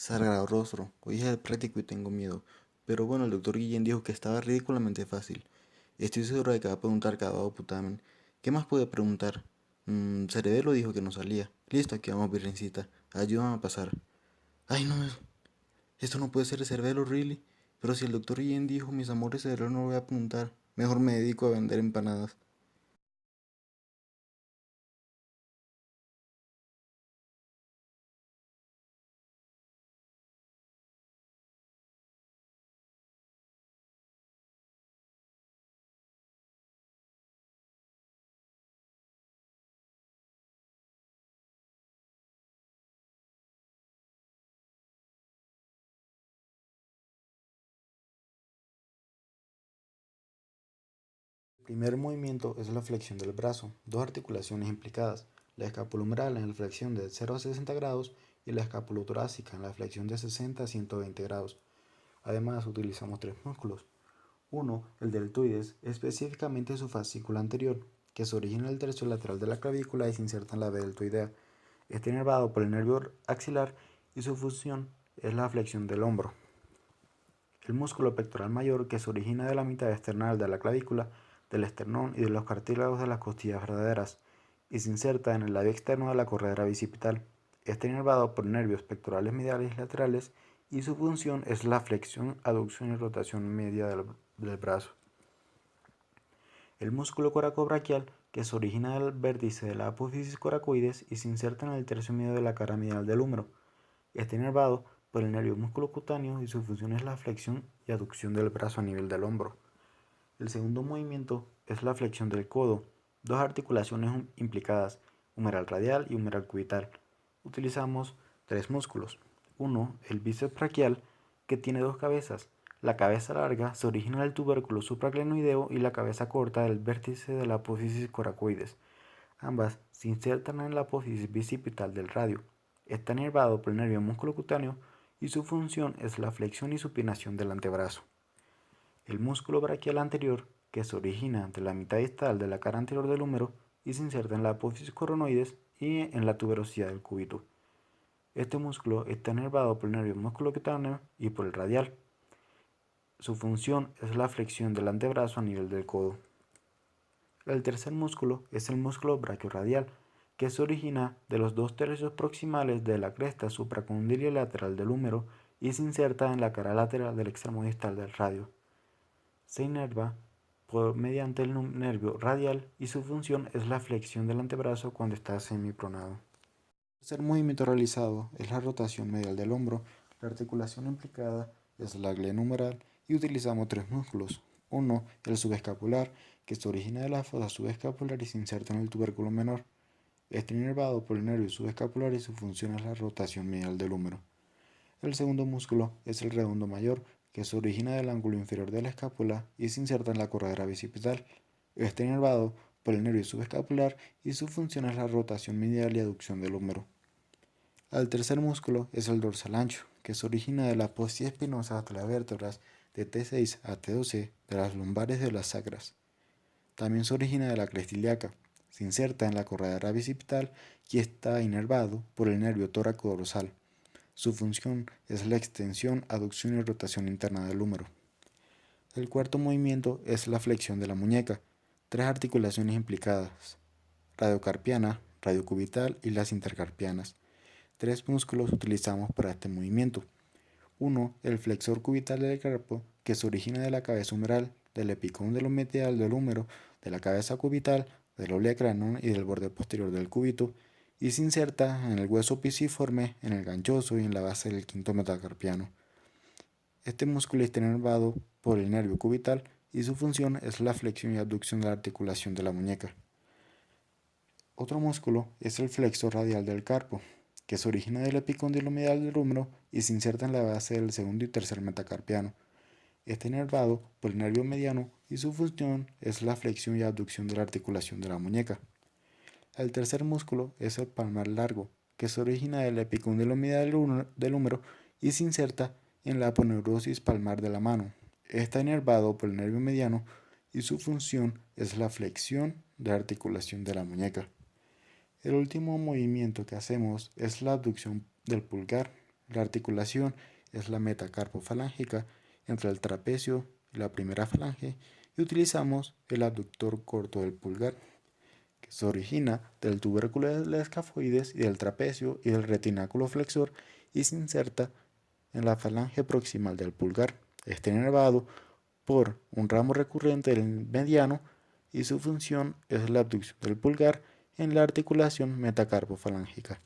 Sagrado rostro, hoy es el práctico y tengo miedo. Pero bueno, el doctor Guillén dijo que estaba ridículamente fácil. Estoy seguro de que va a preguntar cada putamen. ¿Qué más puede preguntar? Cerebelo dijo que no salía. Listo, aquí vamos, virgencita. Ayúdame a pasar. Ay, no, esto no puede ser Cerebelo, really. Pero si el doctor Guillén dijo, mis amores, Cerebelo no lo voy a preguntar. Mejor me dedico a vender empanadas. El primer movimiento es la flexión del brazo, dos articulaciones implicadas, la escapulohumeral en la flexión de 0 a 60 grados y la escapulotorácica en la flexión de 60 a 120 grados. Además, utilizamos tres músculos. Uno, el deltoides, específicamente su fascícula anterior, que se origina en el tercio lateral de la clavícula y se inserta en la vena deltoidea. Está inervado por el nervio axilar y su función es la flexión del hombro. El músculo pectoral mayor, que se origina de la mitad external de la clavícula, del esternón y de los cartílagos de las costillas verdaderas, y se inserta en el labio externo de la corredera bicipital. Está inervado por nervios pectorales mediales y laterales y su función es la flexión, aducción y rotación media del brazo. El músculo coracobraquial, que se origina del vértice de la apófisis coracoides y se inserta en el tercio medio de la cara medial del húmero. Está inervado por el nervio músculo cutáneo y su función es la flexión y aducción del brazo a nivel del hombro. El segundo movimiento es la flexión del codo, dos articulaciones implicadas, humeral radial y humeral cubital. Utilizamos tres músculos. Uno, el bíceps braquial, que tiene dos cabezas. La cabeza larga se origina del tubérculo supraglenoideo y la cabeza corta del vértice de la apófisis coracoides. Ambas se insertan en la apófisis bicipital del radio. Está inervado por el nervio músculo cutáneo y su función es la flexión y supinación del antebrazo. El músculo braquial anterior, que se origina de la mitad distal de la cara anterior del húmero y se inserta en la apófisis coronoides y en la tuberosidad del cúbito. Este músculo está inervado por el nervio músculo cutáneo y por el radial. Su función es la flexión del antebrazo a nivel del codo. El tercer músculo es el músculo brachiorradial, que se origina de los dos tercios proximales de la cresta supracondyle lateral del húmero y se inserta en la cara lateral del extremo distal del radio. Se inerva mediante el nervio radial y su función es la flexión del antebrazo cuando está semipronado. El tercer movimiento realizado es la rotación medial del hombro. La articulación implicada es la glenohumeral y utilizamos tres músculos. Uno, el subescapular, que se origina de la fosa subescapular y se inserta en el tubérculo menor. Está inervado por el nervio subescapular y su función es la rotación medial del húmero. El segundo músculo es el redondo mayor, que se origina del ángulo inferior de la escápula y se inserta en la corredera bicipital. Está inervado por el nervio subescapular y su función es la rotación medial y aducción del húmero. El tercer músculo es el dorsal ancho, que se origina de la apófisis espinosa de las vértebras de T6 a T12 de las lumbares de las sacras. También se origina de la cresta ilíaca, se inserta en la corredera bicipital y está inervado por el nervio tóraco-dorsal. Su función es la extensión, aducción y rotación interna del húmero. El cuarto movimiento es la flexión de la muñeca, tres articulaciones implicadas, radiocarpiana, radiocubital y las intercarpianas. Tres músculos utilizamos para este movimiento. Uno, el flexor cubital del carpo, que se origina de la cabeza humeral, del epicóndilo medial del húmero, de la cabeza cubital, del olecranon y del borde posterior del cúbito, y se inserta en el hueso pisiforme, en el ganchoso y en la base del quinto metacarpiano. Este músculo está inervado por el nervio cubital y su función es la flexión y abducción de la articulación de la muñeca. Otro músculo es el flexor radial del carpo, que se origina del epicóndilo medial del húmero y se inserta en la base del segundo y tercer metacarpiano. Está inervado por el nervio mediano y su función es la flexión y abducción de la articulación de la muñeca. El tercer músculo es el palmar largo, que se origina del epicóndilo medial del húmero y se inserta en la aponeurosis palmar de la mano. Está inervado por el nervio mediano y su función es la flexión de la articulación de la muñeca. El último movimiento que hacemos es la abducción del pulgar. La articulación es la metacarpofalángica entre el trapecio y la primera falange y utilizamos el abductor corto del pulgar, que se origina del tubérculo del escafoides y del trapecio y del retináculo flexor y se inserta en la falange proximal del pulgar. Está inervado por un ramo recurrente del mediano y su función es la abducción del pulgar en la articulación metacarpofalángica.